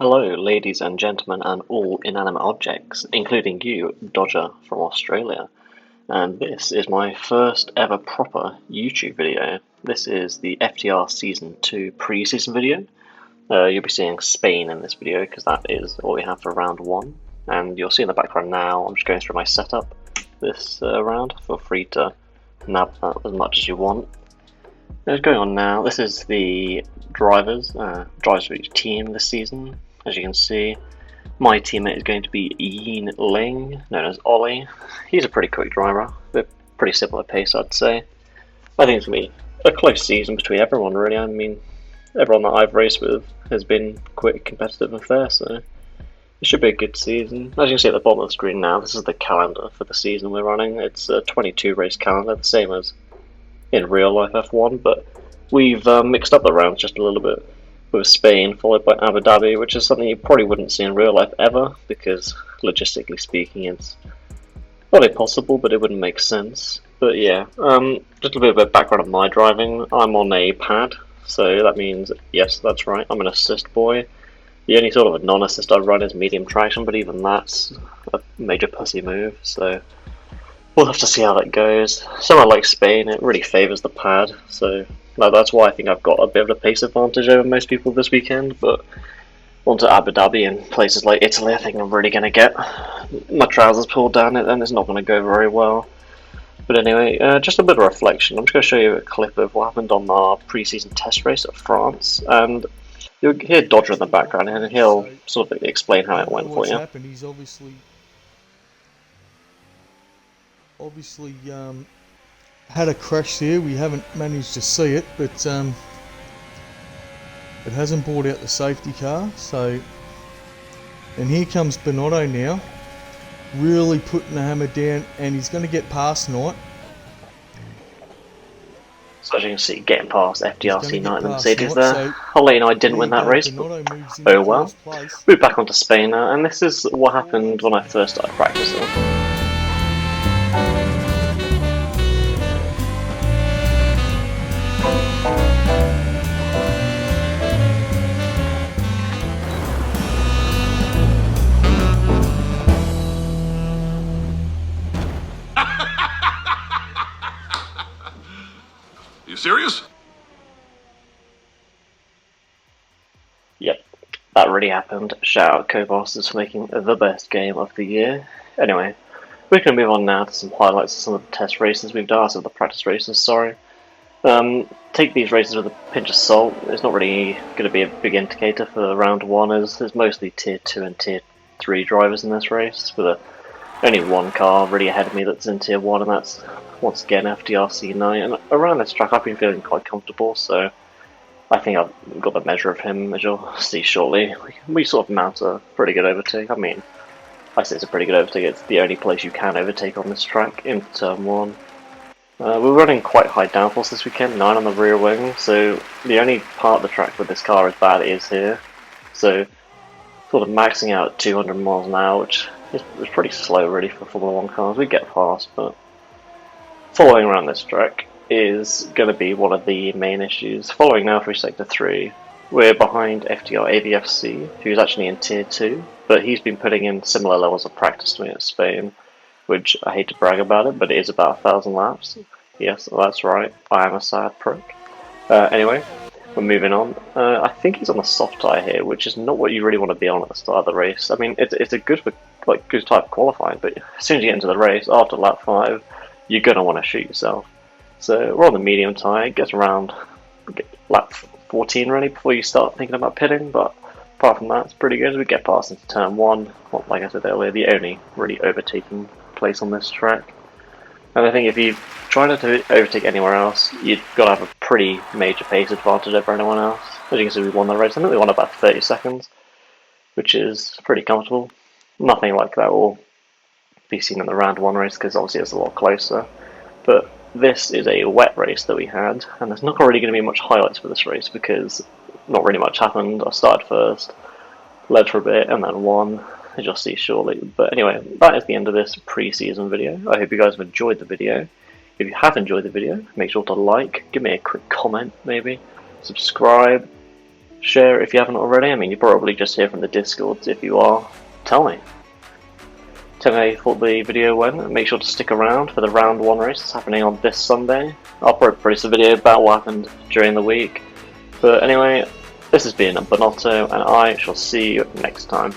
Hello, ladies and gentlemen, and all inanimate objects, including you, Dodger from Australia. And this is my first ever proper YouTube video. This is the FTR Season 2 Pre-Season video. You'll be seeing Spain in this video because that is all we have for round 1. And you'll see in the background now, I'm just going through my setup this round. Feel free to nab that as much as you want. What's going on now? This is the drivers for each team this season. As you can see, my teammate is going to be Yin Ling, known as Ollie. He's a pretty quick driver, but pretty similar pace, I'd say. I think it's going to be a close season between everyone, really. I mean, everyone that I've raced with has been quick, competitive, and fair, so it should be a good season. As you can see at the bottom of the screen now, this is the calendar for the season we're running. It's a 22 race calendar, the same as in real life F1, but we've mixed up the rounds just a little bit, with Spain followed by Abu Dhabi, which is something you probably wouldn't see in real life ever, because logistically speaking it's not impossible, but it wouldn't make sense. But yeah, just a bit of a background of my driving. I'm on a pad, so that means, yes, that's right, I'm an assist boy. The only sort of a non-assist I run is medium traction, but even that's a major pussy move, so we'll have to see how that goes. Somewhere like Spain, it really favours the pad, so that's why I think I've got a bit of a pace advantage over most people this weekend. But onto Abu Dhabi and places like Italy, I think I'm really going to get my trousers pulled down it, and it's not going to go very well. But anyway, just a bit of reflection. I'm just going to show you a clip of what happened on our pre-season test race at France, and you'll hear Dodger in the background, and he'll sort of explain how it went for you. Happened. He's obviously had a crash there. We haven't managed to see it, but it hasn't brought out the safety car. So, and here comes Bonotto now, really putting the hammer down, and he's going to get past Knight. So as you can see, getting past FTR S2 and Mercedes there. So I'll let you know I didn't win that race, but oh well. Move back onto Spain now, and this is what happened when I first started practicing. You serious? Yep, that really happened. Shout out Co-Bosses for making the best game of the year. Anyway, we're going to move on now to some highlights of some of the test races we've done, some of the practice races, sorry. Take these races with a pinch of salt. It's not really going to be a big indicator for round 1, as there's mostly tier 2 and tier 3 drivers in this race, with only one car really ahead of me that's in tier 1, and that's once again FTR S2. And around this track I've been feeling quite comfortable, so I think I've got the measure of him, as you'll see shortly. We sort of mount a pretty good overtake. I mean, I say it's a pretty good overtake, it's the only place you can overtake on this track in turn 1. We're running quite high downforce this weekend, 9 on the rear wing, so the only part of the track where this car is bad is here. So sort of maxing out at 200 miles an hour, which is pretty slow really for Formula 1 cars. We get fast, but following around this track is going to be one of the main issues. Following now through Sector 3, we're behind FTR AVFC, who's actually in Tier 2, but he's been putting in similar levels of practice to me at Spain, which I hate to brag about it, but it is about 1,000 laps. Yes, that's right, I am a sad prick. Anyway, we're moving on. I think he's on the soft tyre here, which is not what you really want to be on at the start of the race. I mean, it's a good type of qualifying, but as soon as you get into the race, after lap 5, you're going to want to shoot yourself. So we're on the medium tyre, it gets around lap 14 really before you start thinking about pitting, but apart from that, it's pretty good. We get past into turn 1, well, like I said earlier, the only really overtaking place on this track. And I think if you try not to overtake anywhere else, you've got to have a pretty major pace advantage over anyone else. As you can see, we won the race. I think we won about 30 seconds, which is pretty comfortable. Nothing like that will be seen in the round 1 race, because obviously it's a lot closer. But this is a wet race that we had, and there's not really going to be much highlights for this race, because not really much happened. I started first, led for a bit, and then won, as you'll see shortly. But anyway, that is the end of this pre-season video. I hope you guys have enjoyed the video. If you have enjoyed the video, make sure to like, give me a quick comment maybe, subscribe, Share if you haven't already. I mean, you're probably just here from the Discord. If you are, tell me. Tell me how you thought the video went, and make sure to stick around for the round 1 race that's happening on this Sunday. I'll probably produce a video about what happened during the week. But anyway, this has been Bonotto, and I shall see you next time.